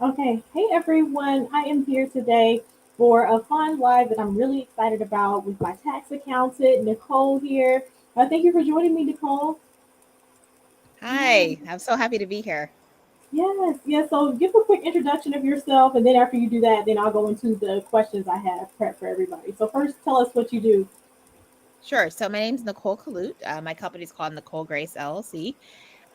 Okay, hey everyone. I am here today for a fun live that I'm really excited about with my tax accountant, Nicole here. Thank you for joining me, Nicole. Yeah. Hi, I'm so happy to be here. Yes. So give a quick introduction of yourself, and then after you do that, then I'll go into the questions I have prepped for everybody. So first, tell us what you do. Sure. So my name's Nicole Kalut. My company's called Nicole Grace LLC.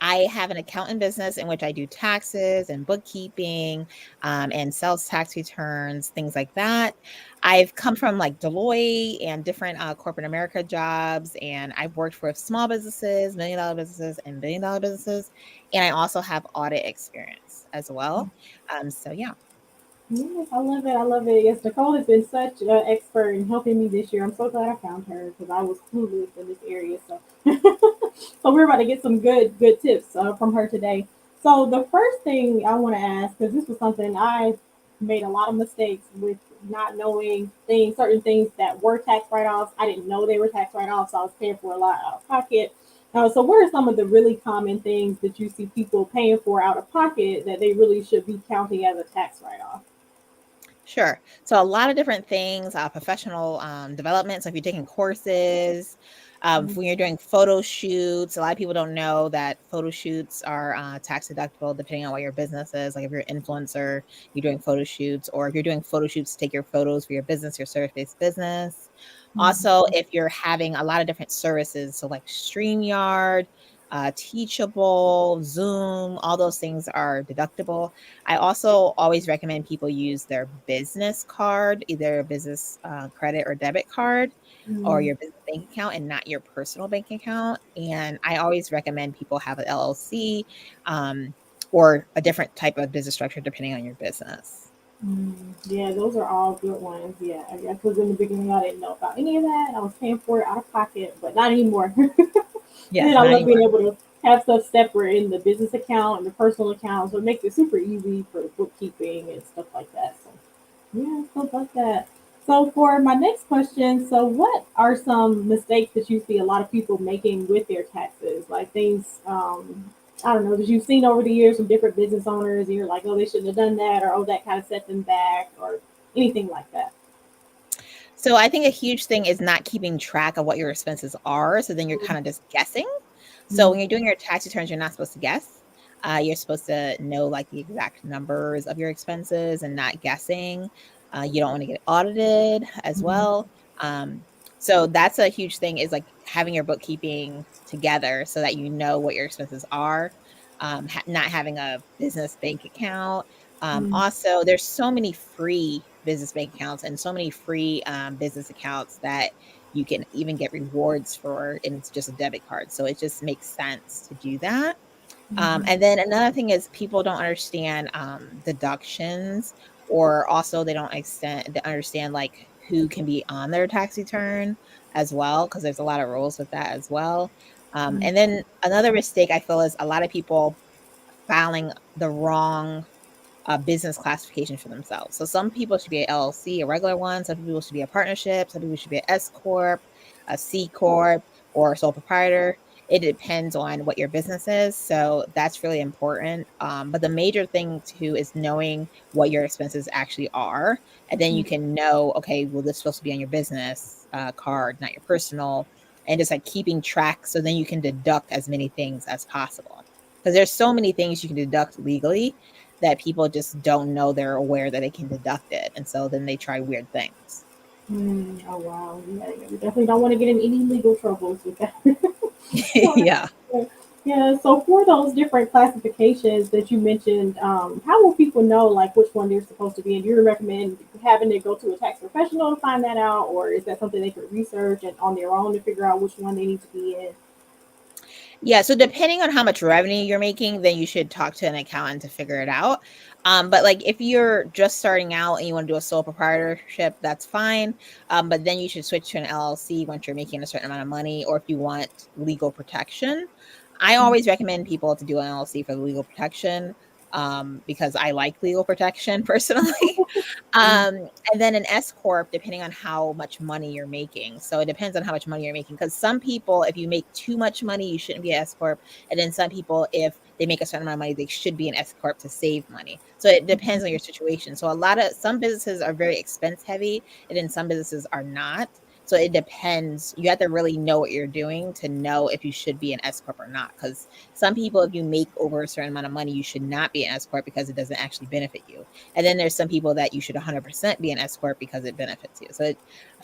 I have an accountant business in which I do taxes and bookkeeping, and sales tax returns, things like that. I've come from like Deloitte and different corporate America jobs, and I've worked for small businesses, $1 million businesses, and $1 billion businesses. And I also have audit experience as well. So yeah. Yes, I love it. I love it. Yes, Nicole has been such an expert in helping me this year. I'm so glad I found her because I was clueless in this area. So, so we're about to get some good tips from her today. So the first thing I want to ask, because this was something I made a lot of mistakes with not knowing things, certain things that were tax write-offs. I didn't know they were tax write-offs. So I was paying for a lot out of pocket. So what are some of the really common things that you see people paying for out of pocket that they really should be counting as a tax write-off? Sure. So a lot of different things, professional development. So if you're taking courses, when you're doing photo shoots, a lot of people don't know that photo shoots are tax deductible depending on what your business is. Like if you're an influencer, you're doing photo shoots, or if you're doing photo shoots to take your photos for your business, your service-based business. Also, if you're having a lot of different services, so like StreamYard, Teachable, Zoom, all those things are deductible. I also always recommend people use their business card, either a business credit or debit card, or Mm, your business bank account, and not your personal bank account. And I always recommend people have an LLC, um, or a different type of business structure depending on your business. mm. Yeah, those are all good ones. Yeah, I guess because in the beginning I didn't know about any of that. I was paying for it out of pocket, but not anymore. And Yes, I not love being anymore. able to have stuff separate in the business account and the personal account, so it makes it super easy for bookkeeping and stuff like that. So yeah, stuff like that. So for my next question, so what are some mistakes that you see a lot of people making with their taxes? Like things, I don't know, that you've seen over the years from different business owners, and you're like, oh, they shouldn't have done that, or oh, that kind of set them back, or anything like that. So I think a huge thing is not keeping track of what your expenses are. So then you're kind of just guessing. So Mm, when you're doing your tax returns, you're not supposed to guess. You're supposed to know like the exact numbers of your expenses and not guessing. You don't want to get audited as mm, well. Um, so that's a huge thing, is like having your bookkeeping together so that you know what your expenses are. Not having a business bank account. mm, Also, there's so many free business bank accounts and so many free business accounts that you can even get rewards for, and it's just a debit card. So it just makes sense to do that. mm, And then another thing is people don't understand deductions, or also they understand like who can be on their tax return as well, because there's a lot of rules with that as well. mm, And then another mistake I feel is a lot of people filing the wrong business classification for themselves. So some people should be an LLC, a regular one. Some people should be a partnership. Some people should be an S corp, a C corp, or a sole proprietor. It depends on what your business is. So that's really important. But the major thing too is knowing what your expenses actually are, and then you mm. can know, okay, well, this is supposed to be on your business card, not your personal, and just like keeping track, so then you can deduct as many things as possible. Because there's so many things you can deduct legally that people just don't know they're aware that they can deduct it. And so then they try weird things. Oh wow, yeah, we definitely don't want to get in any legal troubles with that. Yeah. Yeah, so for those different classifications that you mentioned, how will people know like which one they're supposed to be in? Do you recommend having to go to a tax professional to find that out, or is that something they could research and on their own to figure out which one they need to be in? Yeah, so depending on how much revenue you're making, then you should talk to an accountant to figure it out. But like if you're just starting out and you want to do a sole proprietorship, that's fine. But then you should switch to an LLC once you're making a certain amount of money, or if you want legal protection. I always recommend people to do an LLC for the legal protection, because I like legal protection personally. Mm, And then an S corp, depending on how much money you're making. So it depends on how much money you're making. Because some people, if you make too much money, you shouldn't be an S corp. And then some people, if they make a certain amount of money, they should be an S corp to save money. So it depends on your situation. So some businesses are very expense heavy, and then some businesses are not. So it depends. You have to really know what you're doing to know if you should be an S corp or not. Because some people, if you make over a certain amount of money, you should not be an S corp because it doesn't actually benefit you. And then there's some people that you should 100% be an S corp because it benefits you. So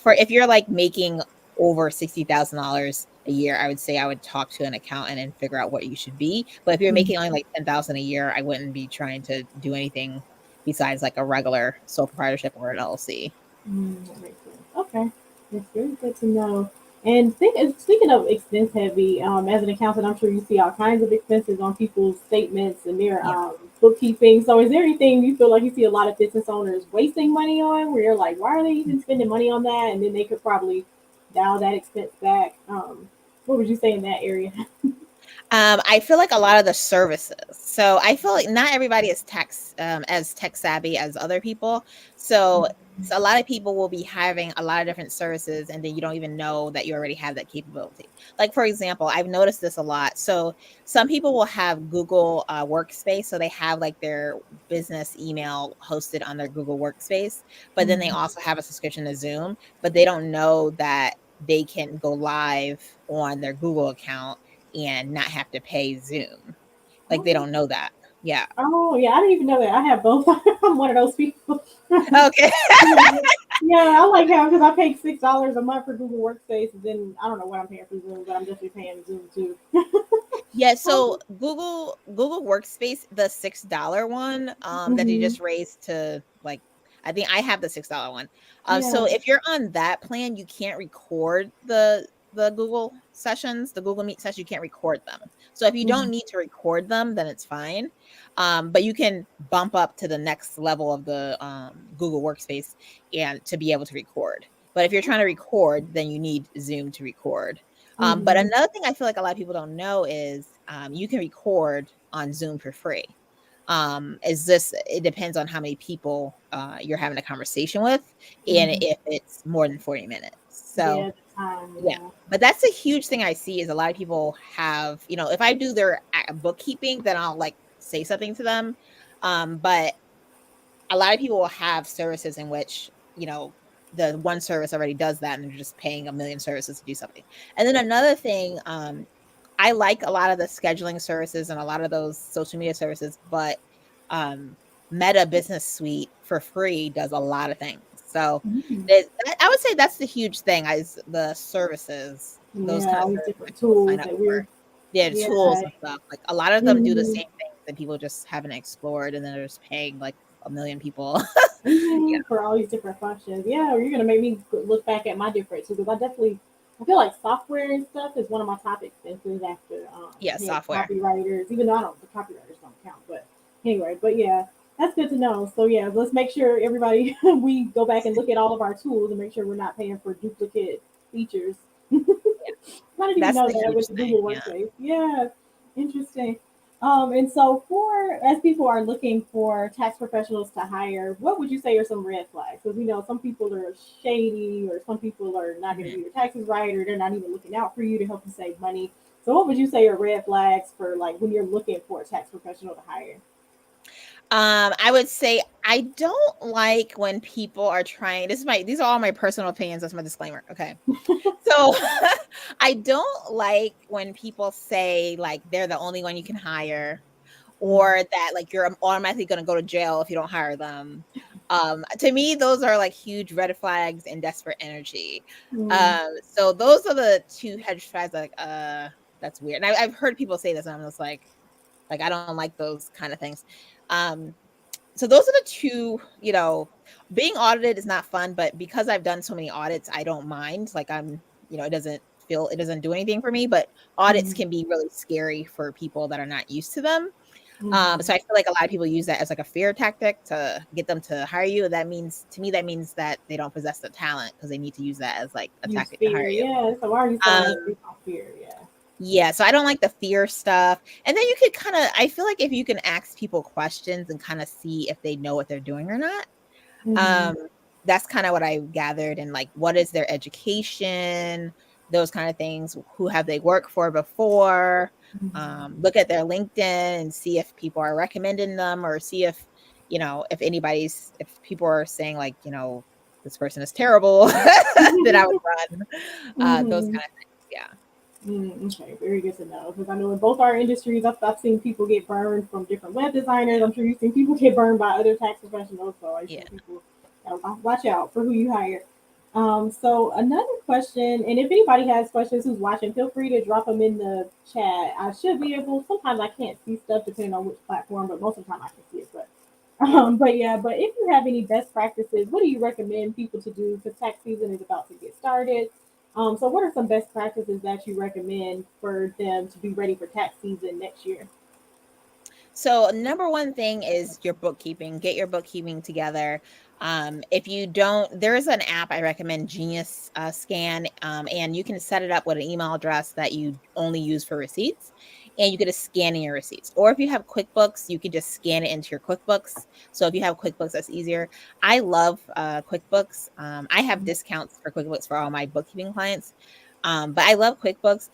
if you're like making over $60,000 a year, I would say I would talk to an accountant and figure out what you should be. But if you're making only like 10,000 a year, I wouldn't be trying to do anything besides like a regular sole proprietorship or an LLC. That makes sense. Okay, that's very good to know. And speaking of expense heavy, as an accountant, I'm sure you see all kinds of expenses on people's statements and their Yeah. bookkeeping. So, is there anything you feel like you see a lot of business owners wasting money on, where you're like, why are they even spending money on that? And then they could probably dial that expense back. What would you say in that area? I feel like a lot of the services. So I feel like not everybody is as tech savvy as other people. So a lot of people will be having a lot of different services, and then you don't even know that you already have that capability. Like for example, I've noticed this a lot. So some people will have Google Workspace, so they have like their business email hosted on their Google Workspace, but then they Mhm. also have a subscription to Zoom, but they don't know that they can go live on their Google account and not have to pay Zoom. Like they Oh, don't know that. Yeah. oh, yeah, I didn't even know that. I have both. I'm one of those people. Okay. Yeah, I like how because I paid $6 a month for Google Workspace, and then I don't know what I'm paying for Zoom, but I'm definitely paying Zoom too. Yeah, so Google Workspace, the $6 one, that they Hmm. just raised to like I think I have the $6 one. So Yeah. if you're on that plan, you can't record the Google sessions, the Google Meet sessions, you can't record them. So if you don't Mhm. need to record them, then it's fine. But you can bump up to the next level of the Google Workspace and to be able to record. But if you're trying to record, then you need Zoom to record. But Mhm. another thing I feel like a lot of people don't know is you can record on Zoom for free. It depends on how many people you're having a conversation with, and Mhm. if it's more than 40 minutes. So Yeah, the time. yeah, Yeah. but that's a huge thing I see is a lot of people have, if I do their bookkeeping, then I'll like say something to them. But a lot of people will have services in which, the one service already does that and they're just paying a million services to do something. And then another thing, I like a lot of the scheduling services and a lot of those social media services, but um, Meta Business Suite for free does a lot of things. So Mhm. I would say that's the huge thing is the services, those Yeah, kind of all these services that different people sign tools up that for. we're. Yeah, Yeah. tools and stuff. Like a lot of them do the Mhm. same things that people just haven't explored, and then they're just paying like a million people. Yeah. For all these different functions. Yeah, or you're gonna make me look back at my different too, because I feel like software and stuff is one of my top expenses after Yeah, software. copywriters. Even though I don't, the copywriters don't count, but anyway. But yeah, that's good to know. So yeah, let's make sure everybody we go back and look at all of our tools and make sure we're not paying for duplicate features. I didn't even That's know the that huge with the thing. Google Yeah. Workspace. Yeah, interesting. And so for as people are looking for tax professionals to hire, what would you say are some red flags? Because we know some people are shady, or some people are not going to Mhm. do your taxes right, or they're not even looking out for you to help you save money. So what would you say are red flags for like when you're looking for a tax professional to hire? I would say I don't like when people are trying. These are all my personal opinions. That's my disclaimer. Okay. So I don't like when people say like they're the only one you can hire, or that like you're automatically going to go to jail if you don't hire them. To me, those are like huge red flags and desperate energy. Mm, So those are the two hedge flags. Like, that's weird. And I've heard people say this, and I'm just like I don't like those kind of things. Um, so those are the two. Being audited is not fun, but because I've done so many audits, I don't mind. Like it doesn't do anything for me. But audits mm, can be really scary for people that are not used to them. mm. So I feel like a lot of people use that as like a fear tactic to get them to hire you. That means to me that means that they don't possess the talent because they need to use that as like a Use tactic to fear, hire you. yeah. So why are you selling us Um, based on fear? Yeah. yeah, so I don't like the fear stuff. And then you could kind of I feel like if you can ask people questions and kind of see if they know what they're doing or not. Mm-hmm. Um, that's kind of what I gathered, and like what is their education? those kind of things. Who have they worked for before? Look at their LinkedIn and see if people are recommending them, or see if, if people are saying like, this person is terrible, then I would run. Those Mhm. kind of things. Yeah. Okay, very good to know. Because I know in both our industries, I've seen people get burned from different web designers. Yeah. I'm sure you've seen people get burned by other tax professionals. So I Yeah. sure people watch out for who you hire. So another question, and if anybody has questions who's watching, feel free to drop them in the chat. I should be able. Sometimes I can't see stuff depending on which platform, but most of the time I can see it. But yeah, but if you have any best practices, what do you recommend people to do? Because tax season is about to get started. So what are some best practices that you recommend for them to be ready for tax season next year? So number one thing is your bookkeeping. Get your bookkeeping together. If you don't, there is an app I recommend, Genius Scan, and you can set it up with an email address that you only use for receipts, and you can just scan in your receipts. Or if you have QuickBooks, you can just scan it into your QuickBooks. So if you have QuickBooks, that's easier. I love QuickBooks. I have discounts for QuickBooks for all my bookkeeping clients. But I love QuickBooks.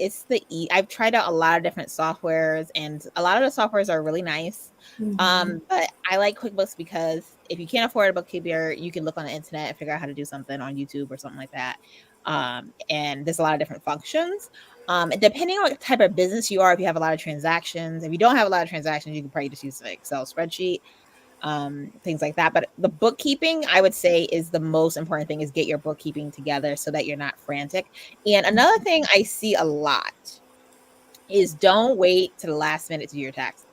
I've tried out a lot of different softwares, and a lot of the softwares are really nice. Mm-hmm. But I like QuickBooks because if you can't afford a bookkeeper, you can look on the internet and figure out how to do something on YouTube or something like that. And there's a lot of different functions. And depending on what type of business you are, if you have a lot of transactions, if you don't have a lot of transactions, you can probably just use an Excel spreadsheet, things like that. But the bookkeeping, I would say, is the most important thing, is get your bookkeeping together so that you're not frantic. And another thing I see a lot is don't wait to the last minute to do your taxes.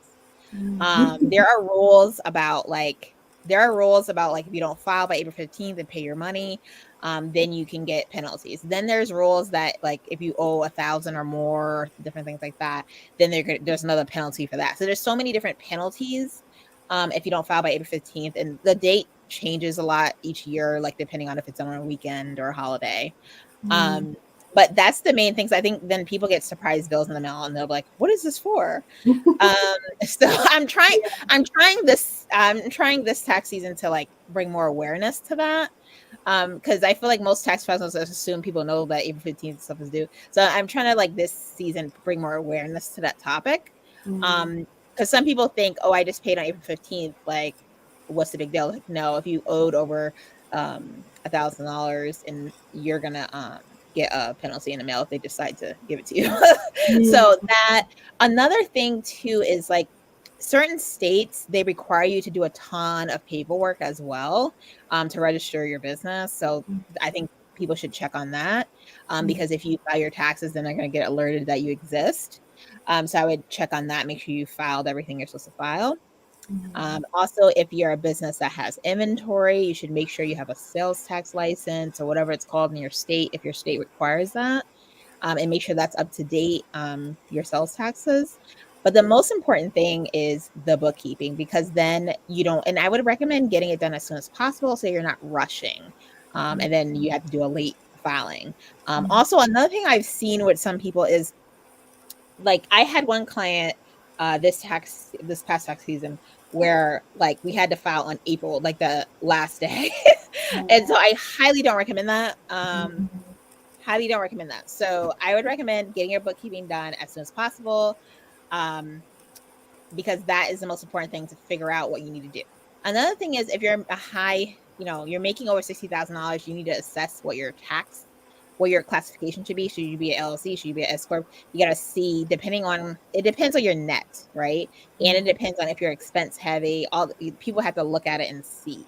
Mm-hmm. There are rules about like if you don't file by April 15th and pay your money, then you can get penalties. Then there's rules that like if you owe 1,000 or more, different things like that, then there's another penalty for that. So there's so many different penalties if you don't file by April 15th, and the date changes a lot each year, like depending on if it's on a weekend or a holiday. Um, but that's the main things. I think then people get surprise bills in the mail and they're like, "What is this for?" Um, so I'm trying this tax season to like bring more awareness to that. Because I feel like most tax professionals assume people know that April 15th stuff is due. So I'm trying to like this season bring more awareness to that topic. Mm-hmm. Because some people think, oh, I just paid on April 15th. Like, what's the big deal? Like, no, if you owed over $1,000 and you're gonna get a penalty in the mail if they decide to give it to you. So that another thing too is like certain states, they require you to do a ton of paperwork as well to register your business. So I think people should check on that because if you file your taxes, then they're going to get alerted that you exist. So I would check on that, make sure you filed everything you're supposed to file. Also, if you're a business that has inventory, you should make sure you have a sales tax license or whatever it's called in your state, if your state requires that, and make sure that's up to date, your sales taxes. But the most important thing is the bookkeeping, because then you don't, and I would recommend getting it done as soon as possible so you're not rushing. And then you have to do a late filing. Also, another thing I've seen with some people is like I had one client this past tax season where like we had to file on April, like the last day. And so I highly don't recommend that. Highly don't recommend that. So I would recommend getting your bookkeeping done as soon as possible, um, because that is the most important thing to figure out what you need to do. Another thing is if you're a high, you're making over $60,000, you need to assess what your classification should be. Should you be an LLC? Should you be an S corp? You got to see, it depends on your net, right? And it depends on if you're expense heavy. People have to look at it and see,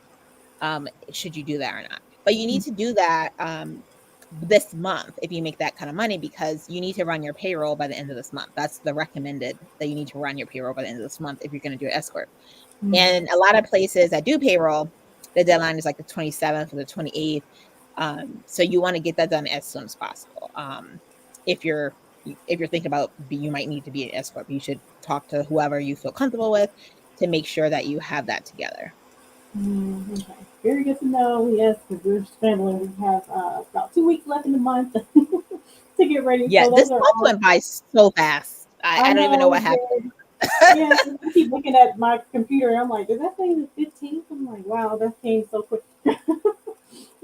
should you do that or not. But you need to do that this month if you make that kind of money, because you need to run your payroll by the end of this month. That's the recommended, that you need to run your payroll by the end of this month if you're going to do an S corp. And a lot of places that do payroll, the deadline is like the 27th or the 28th. So you want to get that done as soon as possible. If you're thinking about you might need to be an S corp, you should talk to whoever you feel comfortable with to make sure that you have that together. Okay. Very good to know. Yes, because we're scrambling. We have about 2 weeks left in the month to get ready. Yeah, So this those are month all. went by so fast. I I don't even know know what it happened. did. Yeah, I keep looking at my computer and I'm like, is that saying the 15th? I'm like, wow, that came so quick.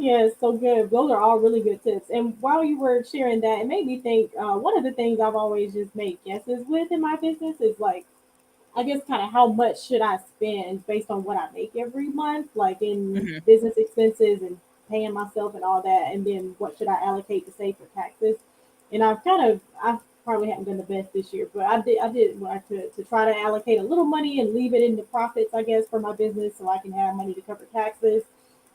Yeah, it's so good. Those are all really good tips. And while you were sharing that, it made me think one of the things I've always just made guesses with in my business is like, I guess kind of how much should I spend based on what I make every month, like in Mhm. business expenses and paying myself and all that, and then what should I allocate to save for taxes? And I probably haven't done the best this year, but I did what I could to try to allocate a little money and leave it in the profits, I guess, for my business so I can have money to cover taxes.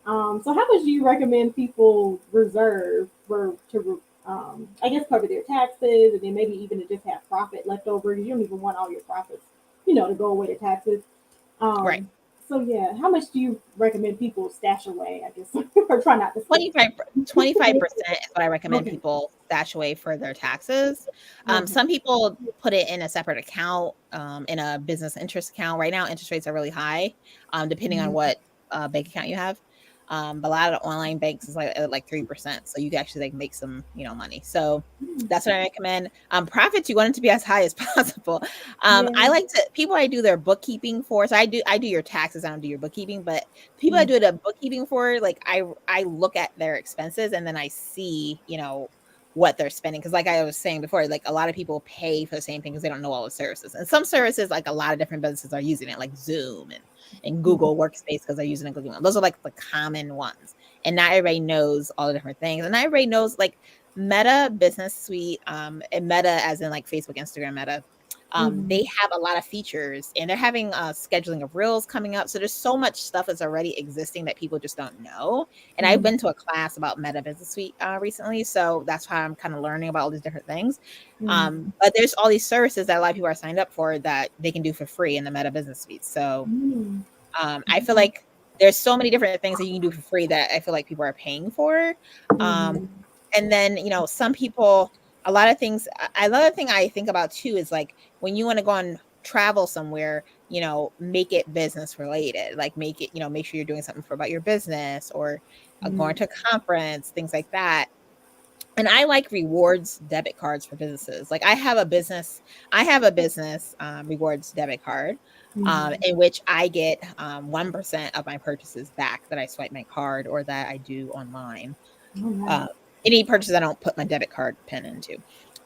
So how much do you recommend people reserve for to I guess cover their taxes and then maybe even to just have profit left over because you don't even want all your profits, to go away to taxes. Right. Um, so yeah, how much do you recommend people stash away? I guess or try not to spend. 25 25% is what I recommend Okay. people stash away for their taxes. Okay. Some people put it in a separate account, in a business interest account. Right now, interest rates are really high, depending on Mhm. what bank account you have. But a lot of the online banks is like 3%, so you can actually like make some money. So that's what I recommend. Profits you want it to be as high as possible. Yeah. I like to people I do their bookkeeping for. So I do your taxes. I don't do your bookkeeping, but people I Mhm. do the bookkeeping for, like I look at their expenses and then I see, what they're spending. Cause like I was saying before, like a lot of people pay for the same thing because they don't know all the services. And some services, like a lot of different businesses are using it, like Zoom and Mhm. Google Workspace because they're using it. Google. Those are like the common ones. And not everybody knows all the different things. And not everybody knows like Meta Business Suite, and Meta as in like Facebook, Instagram, Meta, Mhm. they have a lot of features and they're having scheduling of reels coming up. So there's so much stuff that's already existing that people just don't know. And I've Mhm. been to a class about Meta Business Suite recently. So that's why I'm kind of learning about all these different things. Mhm. But there's all these services that a lot of people are signed up for that they can do for free in the Meta Business Suite. So Mhm. I feel like there's so many different things that you can do for free that I feel like people are paying for. Um, Mhm. and then, some people, a lot of things, another thing I think about too is like when you want to go on travel somewhere, make it business related, like make it, make sure you're doing something for about your business or going Mhm. to a conference, things like that. And I like rewards debit cards for businesses. Like I have a business rewards debit card, Mhm. in which I get 1% of my purchases back that I swipe my card or that I do online. Oh, nice. Uh, any purchase I don't put my debit card pin into.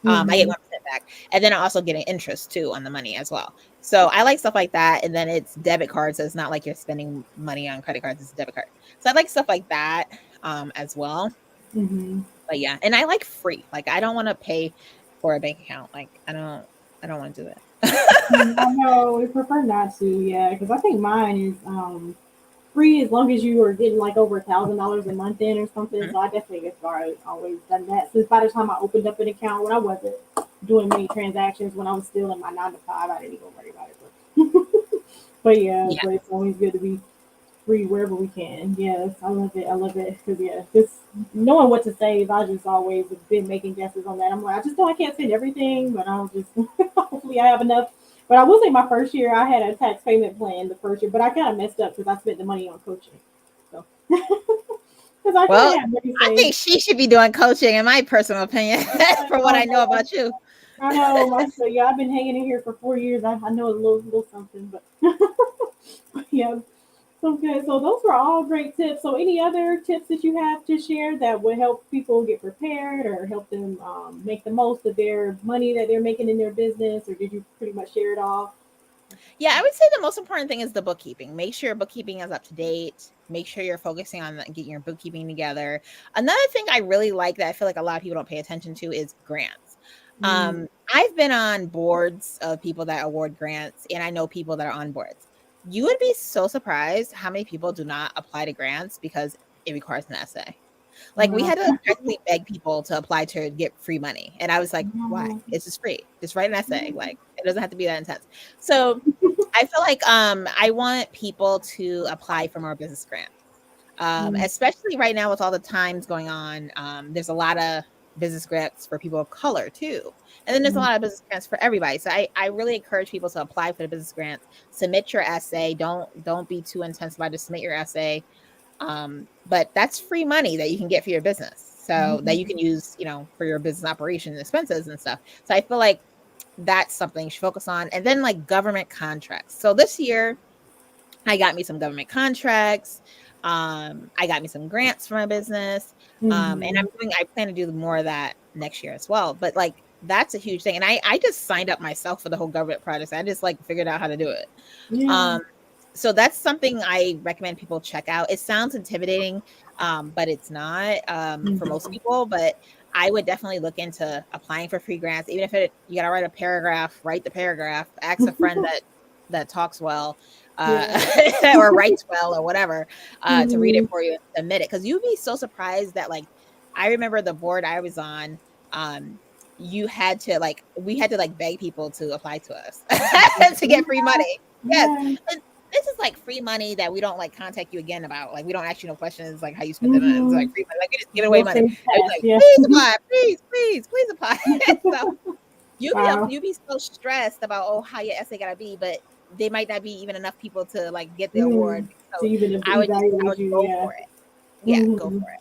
I get Mhm. 1% back. And then I also get an interest too on the money as well. So I like stuff like that. And then it's debit cards. So it's not like you're spending money on credit cards, it's a debit card. So I like stuff like that as well. Mhm. But yeah, and I like free. Like I don't want to pay for a bank account. Like I don't want to do I that. know we prefer not to, yeah, because I think mine is free as long as you are getting like over $1,000 a month in or something. Mhm. So I definitely have always done that since by the time I opened up an account when I wasn't doing many transactions when I was still in my 9 to 5, I didn't even worry about it. But yeah, Yeah. but it's always good to be free wherever we can. Yes, I love it. I love it because yeah, just knowing what to save, I just always have been making guesses on that. I'm like, I just know I can't spend everything, but I'll just hopefully I have enough. But I will say my first year I had a tax payment plan the first year, but I kind of messed up because I spent the money on coaching. So because I could Well, have had money I saved. think she should be doing coaching in my personal opinion Yeah, for what oh I know no, about you. I know. So yeah, I've been hanging in here for 4 years. I know a little something, but yeah. Okay, so those were all great tips. So, any other tips that you have to share that would help people get prepared or help them make the most of their money that they're making in their business, or did you pretty much share it all? Yeah, I would say the most important thing is the bookkeeping. Make sure your bookkeeping is up to date. Make sure you're focusing on getting your bookkeeping together. Another thing I really like that I feel like a lot of people don't pay attention to is grants. Mm, I've been on boards of people that award grants, and I know people that are on boards. You would be so surprised how many people do not apply to grants because it requires an essay. Like, we no, had to practically beg people to apply to get free money, and I was like, "Why? no. It's just free. Just write an essay, like, it doesn't have to be that intense." So, I feel like, I want people to apply for more business grants, Mm, especially right now with all the times going on, there's a lotta business grants for people of color too, and then there's a mm, lot of business grants for everybody, so I really encourage people to apply for the business grants, submit your essay, don't be too intense about it, just submit your essay, but that's free money that you can get for your business. So that you mm, can use, for your business operation expenses and stuff. So I feel like that's something you should focus on. And then like government contracts. So this year I got me some government contracts. I got me some grants for my business. And Mhm. I plan to do more of that next year as well. But like that's a huge thing. And I just signed up myself for the whole government project. I just like figured out how to do it. Yeah. Um, so that's something I recommend people check out. It sounds intimidating, but it's not for most Mhm. people. But I would definitely look into applying for free grants, even if you got to write a paragraph, write the paragraph, ask a friend that talks well, Yeah. or writes well or whatever, to read it Mhm. for you and submit it. Because you'd be so surprised that like I remember the board I was on. You had to like we had to like beg people to apply to us to get free money. Yes. Yeah. And this is like free money that we don't like contact you again about. Like we don't ask you no questions like how you spent it. It's like Mhm. free money. Like we just give away Real money. things And it's fast. like, Yeah. please apply, please apply. So Wow. you be so stressed about how your essay gotta be, but they might not be even enough people to like get the award. Mm. So To even I evaluate would you. go Yeah. for it. Yeah, go Mhm. for it.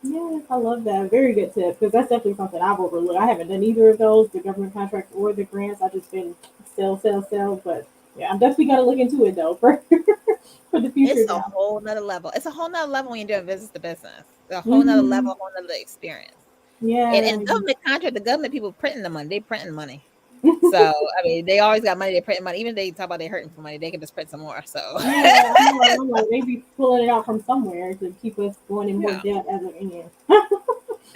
Yes, I love that. Very good tip because that's definitely something I've overlooked. I haven't done either of those, the government contracts or the grants. I've just been sell. But yeah, I'm definitely gonna look into it though for for the It's future a now. whole nother level. It's a whole nother level when you're doing business to business. A whole nother level, Hmm. a whole nother experience. Yeah. And government contract, the government people printing the money, they printing money. So I mean, they always got money. They printing money. Even if they talk about they hurting for money, they can just print some more. So Yeah, I know. I'm like, they be pulling it out from somewhere to keep us going in more yeah, debt as a end. I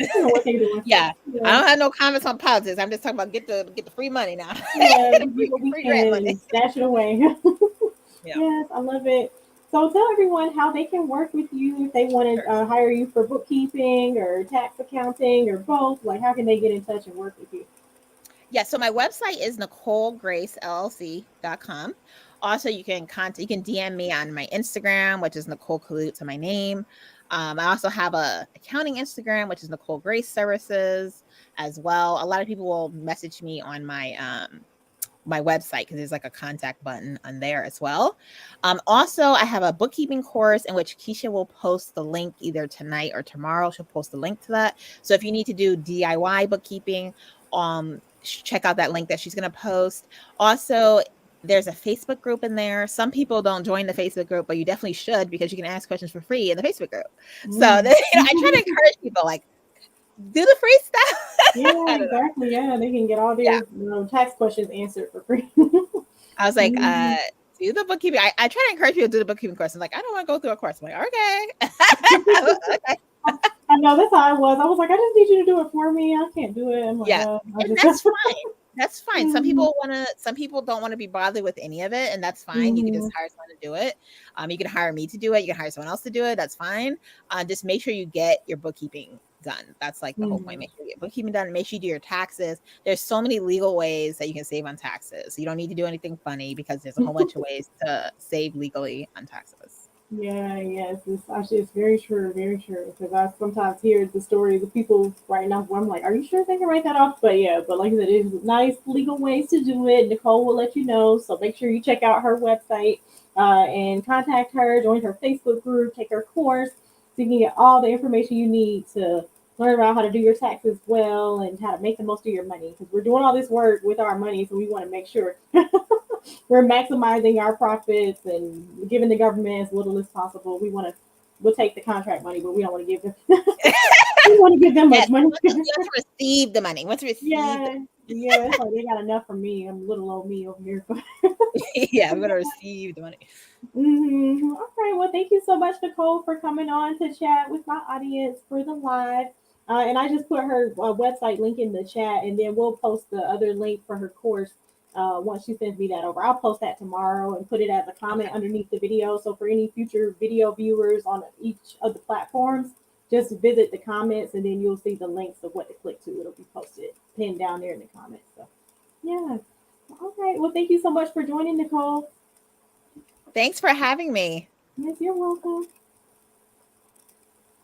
don't know what they're doing. yeah. I Yeah. don't have no comments on politics. I'm just talking about get the free money now, Yeah, we get free, what we free grant can money. and stash it away. Yeah, Yes, I love it. So tell everyone how they can work with you if they want to sure. hire you for bookkeeping or tax accounting or both. Like, how can they get in touch and work with you? Yeah, so my website is NicoleGraceLLC.com. Also, you can DM me on my Instagram, which is Nicole Kalut to my name. I also have a accounting Instagram, which is Nicole Grace Services as well. A lot of people will message me on my website because there's like a contact button on there as well. Also, I have a bookkeeping course in which Keisha will post the link either tonight or tomorrow. She'll post the link to that. So if you need to do DIY bookkeeping, check out that link that she's going to post. Also, there's a Facebook group in there. Some people don't join the Facebook group, but you definitely should because you can ask questions for free in the Facebook group. So Mm. I try to encourage people like do the free stuff. Yeah, I don't know. exactly. Yeah, they can get all their Yeah. tax questions answered for free. I was like, Mhm. do the bookkeeping. I try to encourage people to do the bookkeeping course. I'm like, I don't want to go through a course. I'm like, okay. Okay. I know that's how I was. I was like, I just need you to do it for me. I can't do it. I'm like, Yeah. I And just. that's fine. That's fine. Mhm. Some people don't want to be bothered with any of it, and that's fine. You can just Mhm. hire someone to do it. You can hire me to do it. You can hire someone else to do it. That's fine. Just make sure you get your bookkeeping done. That's like the whole point. Mhm. Make sure you get bookkeeping done. Make sure you do your taxes. There's so many legal ways that you can save on taxes. You don't need to do anything funny because there's a whole bunch of ways to save legally on taxes. Yeah, yes, it's very true, very true. Because I sometimes hear the stories of people writing off where I'm like, are you sure they can write that off? But yeah, but like I said, it's nice legal ways to do it. Nicole will let you know. So make sure you check out her website and contact her, join her Facebook group, take her course so you can get all the information you need to learn about how to do your taxes well and how to make the most of your money. Because we're doing all this work with our money, so we want to make sure we're maximizing our profits and giving the government as little as possible. We'll take the contract money, but we don't want to give them we want to give them Yes, much money. you want to receive the money. You want to receive the Yeah, yeah, it's like they got enough for me. I'm little old me over here. yeah, we're gonna receive the money. Mm-hmm. All right. Well, thank you so much, Nicole, for coming on to chat with my audience for the live. And I just put her website link in the chat, and then we'll post the other link for her course once she sends me that over. I'll post that tomorrow and put it as a comment Okay. underneath the video. So for any future video viewers on each of the platforms, just visit the comments, and then you'll see the links of what to click to. It'll be posted pinned down there in the comments. So yeah. All right. Well, thank you so much for joining, Nicole. Thanks for having me. Yes, you're welcome.